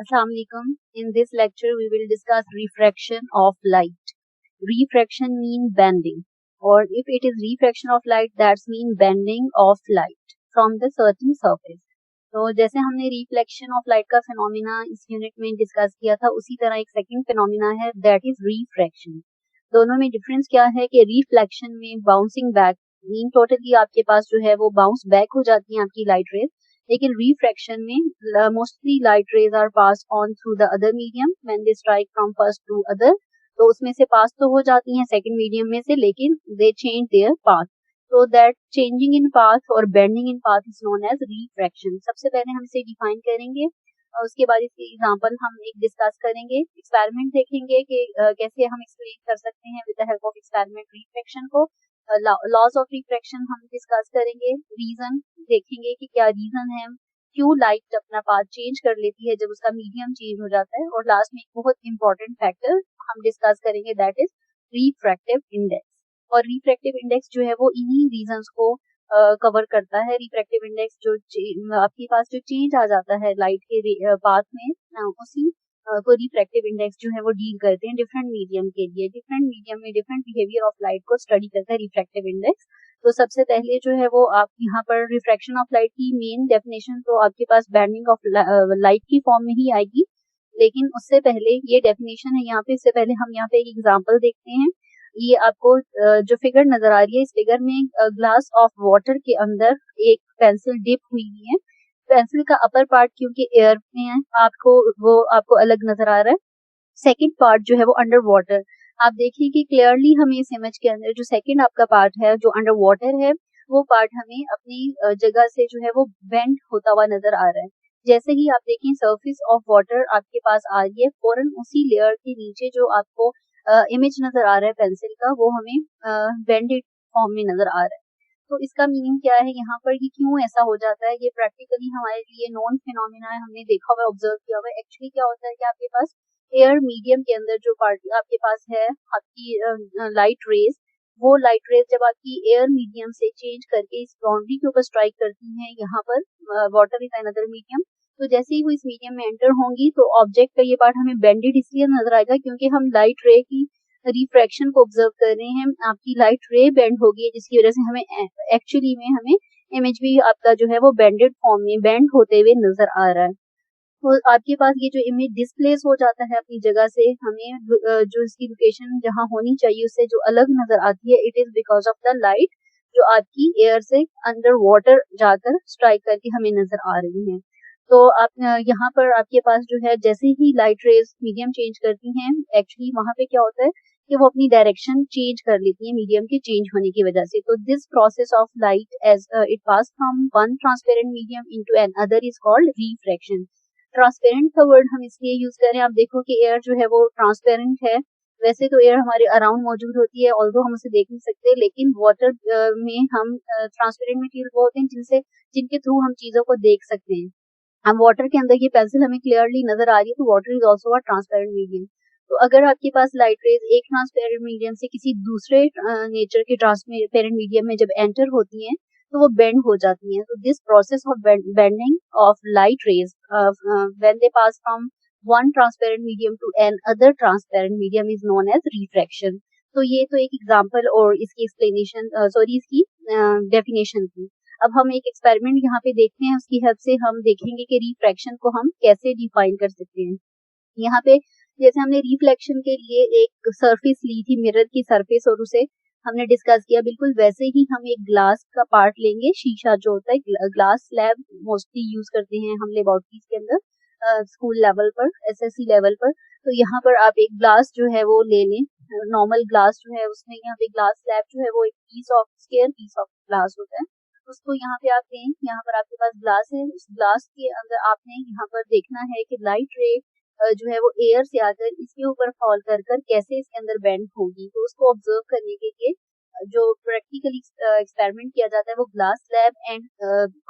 Assalamu alaikum. In this lecture, we will discuss refraction of light. Refraction means bending, or if it is refraction of light, that's mean bending of light from the certain surface. तो जैसे हमने reflection of light का phenomena इस unit में discuss किया था, उसी तरह एक सेकंड फिनोमिना है, दैट इज रिफ्रैक्शन. दोनों में डिफरेंस क्या है कि रिफ्लेक्शन में बाउंसिंग बैक मीन टोटली आपके पास जो है वो बाउंस बैक हो जाती है आपकी लाइट रेज, लेकिन रिफ्रैक्शन में mostly light rays are pass on through the other medium when they strike from first to other. तो उसमें से पास तो हो जाती हैं सेकंड मीडियम में से, लेकिन दे change their path. So that changing in path or bending in path is known as refraction. सबसे पहले हम इसे डिफाइन करेंगे और उसके बाद इसकी एग्जांपल हम एक डिस्कस करेंगे. एक्सपेरिमेंट देखेंगे कि कैसे हम एक्सप्लेन कर सकते हैं with the help of experiment refraction को. लॉज ऑफ रिफ्रैक्शन हम डिस्कस करेंगे. रीजन देखेंगे कि क्या रीजन है क्यों लाइट अपना पाथ चेंज कर लेती है जब उसका मीडियम चेंज हो जाता है. और लास्ट में एक बहुत इंपॉर्टेंट फैक्टर हम डिस्कस करेंगे, दैट इज रिफ्रैक्टिव इंडेक्स. और रिफ्रैक्टिव इंडेक्स जो है वो इन्हीं रीजंस को कवर करता है. रिफ्रैक्टिव इंडेक्स जो आपके पास जो चेंज आ जाता है लाइट के पाथ में, उसी को रिफ्रैक्टिव इंडेक्स जो है वो डील करते हैं डिफरेंट मीडियम के लिए. डिफरेंट मीडियम में डिफरेंट बिहेवियर ऑफ लाइट को स्टडी करता है रिफ्रैक्टिव इंडेक्स. तो सबसे पहले जो है वो आप यहाँ पर रिफ्रैक्शन ऑफ लाइट की मेन डेफिनेशन तो आपके पास बैंडिंग ऑफ लाइट की फॉर्म में ही आएगी, लेकिन उससे पहले ये डेफिनेशन है यहाँ पे, इससे पहले हम यहाँ पे एक एग्जाम्पल देखते हैं. ये आपको जो फिगर नजर आ रही है, इस फिगर में ग्लास ऑफ वाटर के अंदर एक पेंसिल डिप हुई है. पेंसिल का अपर पार्ट क्योंकि एयर में है, आपको अलग नजर आ रहा है. सेकंड पार्ट जो है वो अंडर वाटर. आप देखिए कि क्लियरली हमें इस इमेज के अंदर जो सेकंड आपका पार्ट है जो अंडर वाटर है, वो पार्ट हमें अपनी जगह से जो है वो बेंड होता हुआ नजर आ रहा है. जैसे ही आप देखें सरफेस ऑफ वाटर आपके पास आ रही है, फौरन उसी लेयर के नीचे जो आपको इमेज नजर आ रहा है पेंसिल का, वो हमें बेंडेड फॉर्म में नजर आ रहा है. तो इसका मीनिंग क्या है यहाँ पर, ये क्यों ऐसा हो जाता है? ये प्रैक्टिकली हमारे लिए नॉन फिनोमिना है, हमने देखा हुआ ऑब्जर्व किया हुआ है. एक्चुअली क्या होता है कि आपके पास एयर मीडियम के अंदर जो पार्ट आपके पास है आपकी लाइट रेज, वो लाइट रेज जब आपकी एयर मीडियम से चेंज करके इस बाउंड्री के ऊपर स्ट्राइक करती हैं, यहाँ पर वाटर इज अनदर मीडियम. तो जैसे ही वो इस मीडियम में एंटर होंगी तो ऑब्जेक्ट का ये पार्ट हमें बेंडेड इसलिए नजर आएगा क्योंकि हम लाइट रे की रिफ्रैक्शन को ऑब्जर्व कर रहे हैं. आपकी लाइट रे बेंड होगी जिसकी वजह से हमें एक्चुअली में हमें इमेज भी आपका जो है वो बेंडेड फॉर्म में बेंड होते हुए नजर आ रहा है. तो आपके पास ये जो इमेज डिस्प्लेस हो जाता है अपनी जगह से, हमें जो इसकी लोकेशन जहाँ होनी चाहिए उससे जो अलग नजर आती है, it is because of the light जो आपकी एयर से अंडर वाटर जाकर स्ट्राइक करके हमें नजर आ रही है. तो आप यहाँ पर आपके पास जो है जैसे ही लाइट रेज मीडियम चेंज करती हैं, एक्चुअली वहां पे क्या होता है कि वो अपनी डायरेक्शन चेंज कर लेती है मीडियम के चेंज होने की वजह से. तो this process of light as it pass from one transparent medium into an other is called refraction. Transparent का वर्ड हम इसलिए यूज करें, आप देखो कि एयर जो है वो ट्रांसपेरेंट है. वैसे तो एयर हमारे अराउंड मौजूद होती है, ऑल्दो हम उसे देख नहीं सकते, लेकिन वाटर में हम ट्रांसपेरेंट मटेरियल वो होते हैं जिनके थ्रू हम चीजों को देख सकते हैं. हम वाटर के अंदर ये पेंसिल हमें क्लियरली नजर आ रही है, तो water is also a transparent medium. तो अगर आपके पास लाइट रेज एक ट्रांसपेरेंट मीडियम से किसी दूसरे नेचर के ट्रांसपेरेंट मीडियम में जब एंटर होती हैं तो वो बेंड हो जाती हैं. तो this process of bending of light rays when they pass from one transparent medium to an other transparent medium is known as refraction. तो ये तो एक एग्जांपल और इसकी एक्सप्लेनेशन इसकी डेफिनेशन थी. अब हम एक एक्सपेरिमेंट यहाँ पे देखते हैं, उसकी हेल्प से हम देखेंगे कि रिफ्रैक्शन को हम कैसे डिफाइन कर सकते हैं. यहाँ पे जैसे हमने रिफ्लेक्शन के लिए एक सरफेस ली थी, मिरर की सरफेस, और उसे हमने डिस्कस किया, बिल्कुल वैसे ही हम एक ग्लास का पार्ट लेंगे. शीशा जो होता है, ग्लास स्लैब मोस्टली यूज करते हैं हम लेबोरेटरीज के अंदर स्कूल लेवल पर, एसएससी लेवल पर. तो यहाँ पर आप एक ग्लास जो है वो ले लें, नॉर्मल ग्लास जो है उसमें यहाँ पे ग्लास स्लैब जो है वो एक पीस ऑफ ग्लास होता है, उसको यहाँ पे आप दें. यहाँ पर आपके पास ग्लास है, उस ग्लास के अंदर आपने यहाँ पर देखना है कि लाइट रे जो है वो एयर से आकर इसके ऊपर फॉल कर कैसे इसके अंदर बेंड होगी. तो उसको ऑब्जर्व करने के लिए जो प्रैक्टिकली एक्सपेरिमेंट किया जाता है वो glass slab and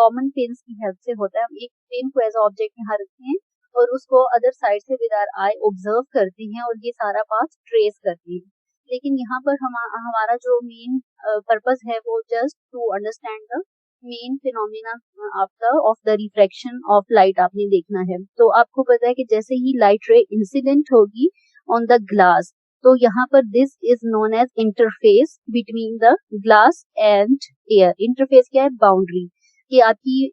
common pins की हेल्प से होता है. हम एक पेन को एज ऑब्जेक्ट यहाँ रखते हैं और उसको अदर साइड से विद आवर आई ऑब्जर्व करते हैं और ये सारा पाथ ट्रेस करते हैं. लेकिन यहाँ पर हमारा जो मेन पर्पस है वो just to understand the main phenomena आपका of the refraction of light आपने देखना है। तो आपको पता है कि जैसे ही लाइट रे इंसिडेंट होगी ऑन द ग्लास, तो यहाँ पर this is known as interface between the glass and air. Interface क्या है? बाउंड्री, कि आपकी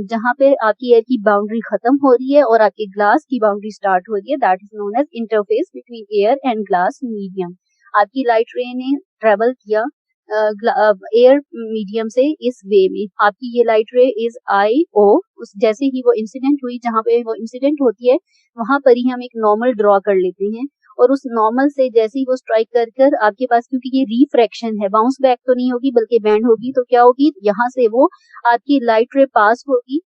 जहाँ पे आपकी एयर की बाउंड्री खत्म हो रही है और आपके ग्लास की बाउंड्री स्टार्ट हो रही है, that is known as interface between air and glass medium. आपकी लाइट रे ने ट्रेवल किया एयर मीडियम से इस वे में, आपकी ये लाइट रे इज आई ओ, उस जैसे ही वो इंसिडेंट हुई, जहाँ पे वो इंसिडेंट होती है वहां पर ही हम एक नॉर्मल ड्रॉ कर लेते हैं, और उस नॉर्मल से जैसे ही वो स्ट्राइक कर कर आपके पास, क्योंकि ये रिफ्रैक्शन है, बाउंस बैक तो नहीं होगी बल्कि बैंड होगी, तो क्या होगी, यहाँ से वो आपकी लाइट रे पास होगी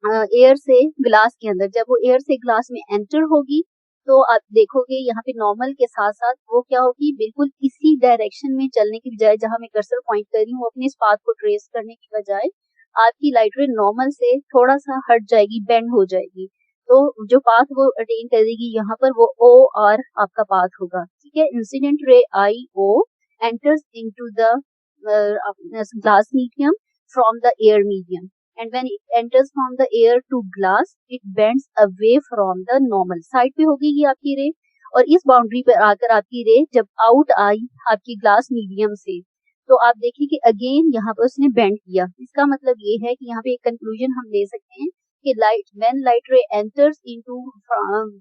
एयर से ग्लास के अंदर। जब वो एयर से ग्लास में एंटर होगी तो आप देखोगे यहाँ पे नॉर्मल के साथ साथ वो क्या होगी, बिल्कुल इसी डायरेक्शन में चलने की बजाय, जहां मैं कर्सर पॉइंट कर रही हूँ अपने इस पाथ को ट्रेस करने की बजाय, आपकी लाइट रे नॉर्मल से थोड़ा सा हट जाएगी, बेंड हो जाएगी। तो जो पाथ वो अटेन करेगी यहाँ पर, वो ओ आर आपका पाथ होगा, ठीक है। Incident ray I O enters into the glass medium from the air medium, and when it enters from the air to glass it bends away from the normal side पे होगी ये आपकी रे, और इस बाउंड्री पर आकर आपकी रे जब आउट आई आपकी ग्लास मीडियम से, तो आप देखिए कि अगेन यहाँ पर उसने बेंड किया। इसका मतलब ये है कि यहाँ पे एक कंक्लूजन हम ले सकते हैं कि when light ray enters into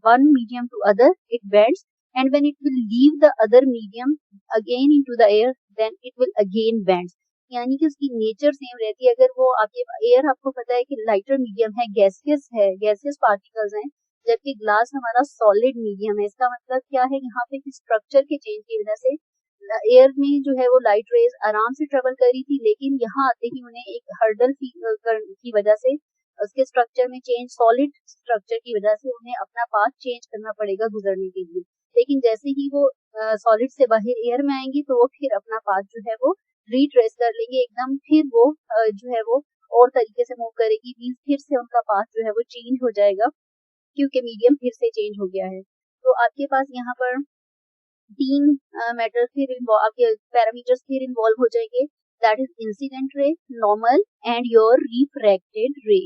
one medium to other it bends, and when it will leave the other medium again into the air then it will again bend, यानी कि उसकी नेचर सेम रहती है। अगर वो आपके एयर, आपको पता है कि लाइटर मीडियम है, गैसियस है, गैसियस पार्टिकल्स हैं, जबकि ग्लास हमारा सॉलिड मीडियम है। इसका मतलब क्या है, यहाँ पे स्ट्रक्चर के चेंज की वजह से एयर में जो है वो लाइट रेज आराम से ट्रेवल कर रही थी, लेकिन यहाँ आते ही उन्हें एक हर्डल की वजह से उसके स्ट्रक्चर में चेंज, सॉलिड स्ट्रक्चर की वजह से उन्हें अपना पाथ चेंज करना पड़ेगा गुजरने के लिए। लेकिन जैसे ही वो सॉलिड से बाहर एयर में आएंगी तो वो फिर अपना पाथ जो है वो रिट्रेस कर लेंगे एकदम, फिर वो जो है वो और तरीके से मूव करेगी, मींस फिर से उनका पाथ जो है वो चेंज हो जाएगा क्योंकि मीडियम फिर से चेंज हो गया है। तो आपके पास यहाँ पर तीन मैटर फिर आपके पैरामीटर्स फिर इन्वॉल्व हो जाएंगे, that is incident ray, normal and your refracted ray.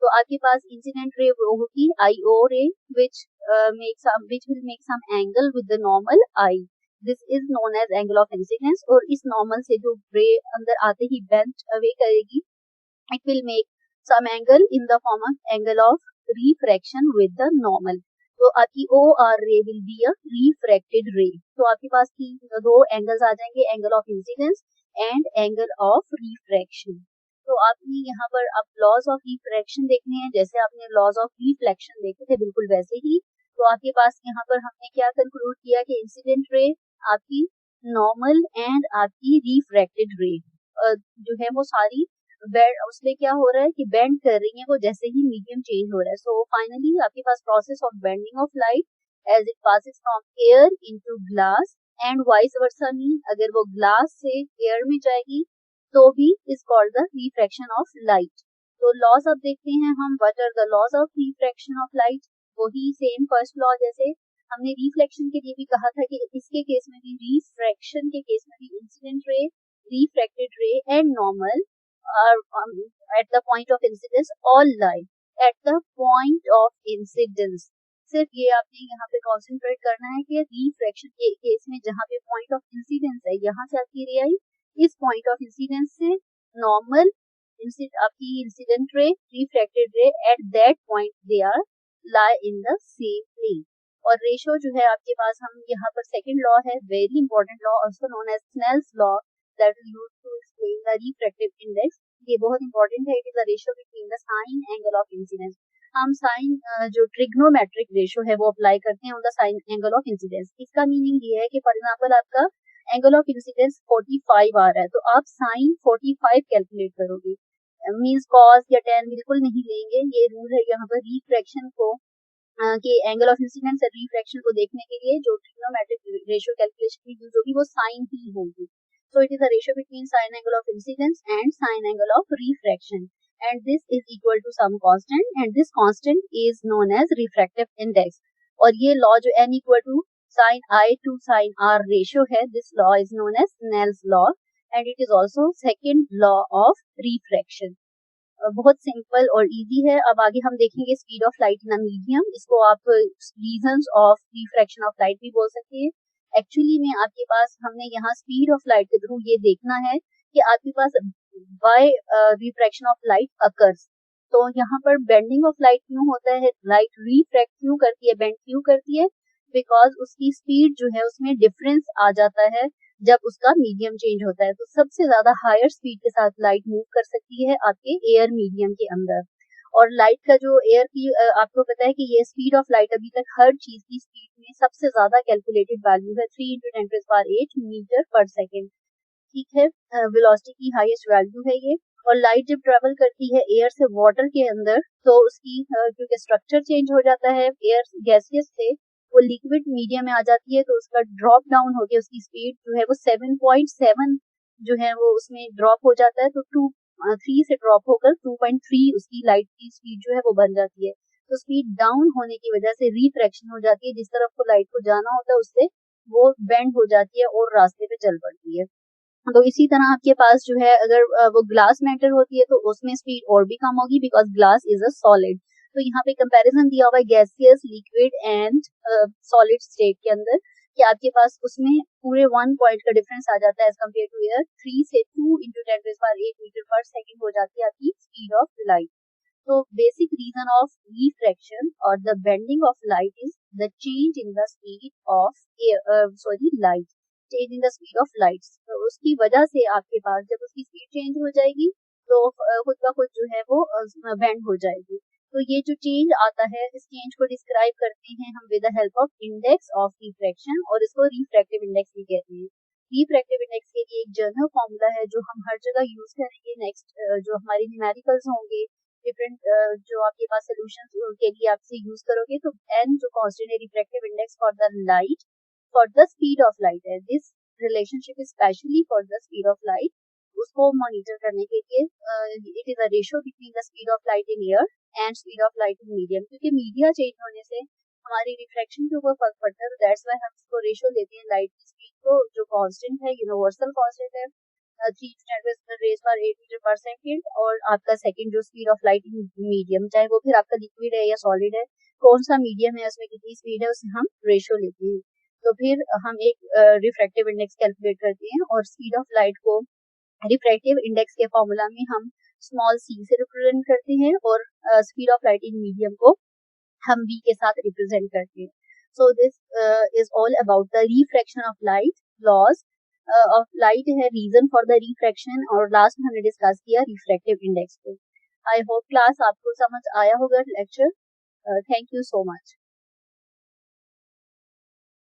तो आपके पास इंसिडेंट रे वो होगी आई ओ रे which will make some angle with the normal eye, this is known as angle of incidence. और इस नॉर्मल से जो रे अंदर आते ही बेंड अवे करेगी, it will make some angle in the form of angle of refraction with the normal. तो आपकी O R ray will be a refracted ray. तो आपके पास दो एंगल्स आ जाएंगे, angle of incidence and angle of refraction. तो आपने यहाँ पर अब लॉज ऑफ रिफ्रैक्शन देखने हैं, जैसे आपने लॉज ऑफ रिफ्लेक्शन देखे थे बिल्कुल वैसे ही। तो आपके पास यहाँ पर हमने क्या कंक्लूड किया कि इंसिडेंट रे आपकी, नॉर्मल एंड आपकी रिफ्रैक्टेड रे जो है वो सारी उसमें क्या हो रहा है कि बेंड कर रही है वो जैसे ही मीडियम चेंज हो रहा है। सो फाइनली आपके पास process of bending of light as it passes from air into glass and vice versa, mean अगर वो ग्लास से एयर में जाएगी तो भी is called the refraction of light. तो लॉज अब देखते हैं हम, what are the laws of refraction of light. वही सेम फर्स्ट लॉ जैसे हमने रिफ्लेक्शन के लिए भी कहा था कि इसके केस में भी, रिफ्रैक्शन के केस में भी, incident ray, refracted ray and normal are at the point of incidence all lie at the point of incidence. सिर्फ ये आपने यहाँ पे कॉन्सेंट्रेट करना है कि रिफ्रैक्शन के केस में जहाँ पे पॉइंट ऑफ इंसिडेंस है, यहाँ से आपकी रे आई, इस पॉइंट ऑफ इंसिडेंस से नॉर्मल आपकी incident ray, refracted ray, at that point they are lie in the same plane। और रेशो जो है आपके पास, हम यहाँ पर सेकंड लॉ है, very important law also known as Snell's law, that is used to explain the refractive index. ये बहुत इंपॉर्टेंट है, it is the ratio between the sine angle of incidence. हम साइन जो ट्रिग्नोमेट्रिक रेशो है वो apply करते हैं on the sine angle of incidence. इसका मीनिंग ये है कि फॉर एग्जांपल आपका एंगल ऑफ इंसिडेंस 45 आ रहा है, तो आप साइन 45 कैलकुलेट करोगे, मींस कॉस या टेन बिल्कुल नहीं लेंगे। ये रूल है यहाँ पर रिफ्रैक्शन को कि एंगल ऑफ इंसिडेंस और रिफ्रैक्शन को देखने के लिए जो ट्रिग्नोमेट्रिक रेशियो कैलकुलेशन की यूज होगी वो साइन ही होगी। So it is a ratio between sine angle of incidence and sine angle of refraction, and this is equal to some constant, and this constant is known as refractive index. और ये law जो n equal to sine I to sine R ratio है, this law is known as Snell's law, and it is also second law of refraction. बहुत simple और easy है. अब आगे हम देखेंगे speed of light in a medium. इसको आप reasons of refraction of light भी बोल सकते हैं. एक्चुअली में आपके पास हमने यहाँ स्पीड ऑफ लाइट के थ्रू ये देखना है कि आपके पास by refraction of light occurs. तो यहाँ पर बेंडिंग ऑफ लाइट क्यों होता है, लाइट रिफ्रैक्ट क्यों करती है, बेंड क्यों करती है, बिकॉज उसकी स्पीड जो है उसमें डिफरेंस आ जाता है जब उसका मीडियम चेंज होता है. तो सबसे ज्यादा हायर स्पीड के साथ लाइट मूव कर सकती है आपके एयर मीडियम के अंदर. और लाइट का जो एयर की आपको पता है कि ये स्पीड ऑफ लाइट अभी तक हर चीज की स्पीड में सबसे ज्यादा कैलकुलेटेड वैल्यू है 3 × 10⁸ मीटर पर सेकेंड. ठीक है, वेलोसिटी की हाईएस्ट वैल्यू है ये. और लाइट जब ट्रेवल करती है एयर से वाटर के अंदर तो उसकी क्योंकि स्ट्रक्चर चेंज हो जाता है, एयर गैसियस से वो लिक्विड मीडियम में आ जाती है, तो उसका ड्रॉप डाउन होकर उसकी स्पीड जो है वो 7.7 जो है वो उसमें ड्रॉप हो जाता है. तो 3 से ड्रॉप होकर 2.3 उसकी लाइट की स्पीड जो है वो बन जाती है. तो स्पीड डाउन होने की वजह से रिफ्रैक्शन हो जाती है, जिस तरफ को लाइट को जाना होता है उससे वो बेंड हो जाती है और रास्ते पे चल पड़ती है. तो इसी तरह आपके पास जो है अगर वो ग्लास मैटर होती है तो उसमें स्पीड और भी कम होगी because glass is a solid. तो यहाँ पे कंपैरिजन दिया हुआ है gaseous, liquid and solid state के अंदर कि आपके पास उसमें पूरे 1 पॉइंट का डिफरेंस आ जाता है एज कम्पेयर टू एयर. 3 से 2 × 10⁸ मीटर पर सेकेंड हो जाती है आपकी speed of light. So basic reason of refraction or the bending of light is the change in the speed of light. Change in the speed of lights. तो उसकी वजह से आपके पास जब उसकी स्पीड चेंज हो जाएगी तो खुद का खुद जो है वो बेंड हो जाएगी. तो ये जो चेंज आता है इस चेंज को डिस्क्राइब करते हैं हम with the help of index of refraction और इसको रिफ्रैक्टिव इंडेक्स भी कहते हैं. रिफ्रैक्टिव इंडेक्स के लिए एक जनरल फॉर्मूला है जो हम हर जगह यूज करेंगे. नेक्स्ट जो हमारे न्यूमेरिकल्स होंगे डिफरेंट जो आपके पास सोल्यूशन के लिए आपसे यूज करोगे तो एन जो कांस्टेंट है refractive index for the light for the speed of light है. This relationship is specially for the speed of light. उसको मॉनिटर करने के लिए it is a ratio between the speed of light in air and speed of light in medium. क्योंकि media change होने से हमारी refraction के ऊपर फर्क पड़ता है. तो दैट्स व्हाई हम इसको रेशियो लेते हैं लाइट की स्पीड को जो कांस्टेंट है, यूनिवर्सल कांस्टेंट है 3 × 10⁸ मीटर पर सेकेंड. और आपका सेकेंड जो speed of light in medium, चाहे वो फिर आपका लिक्विड है या सॉलिड है, कौन सा मीडियम है उसमें कितनी स्पीड है उसे हम रेशियो लेते हैं. तो फिर हम एक रिफ्रैक्टिव इंडेक्स कैलकुलेट करते हैं और स्पीड ऑफ लाइट को रिफ्रैक्टिव इंडेक्स के फॉर्मूला में हम स्मॉल c से रिप्रेजेंट करते हैं और speed of light in medium को हम v के साथ रिप्रेजेंट करते हैं. So this is all about the refraction of light. Laws of light है रीजन फॉर द रिफ्रैक्शन और लास्ट में हमने डिस्कस किया रिफ्रैक्टिव इंडेक्स को. आई होप क्लास आपको समझ आया होगा lecture. Thank you so much.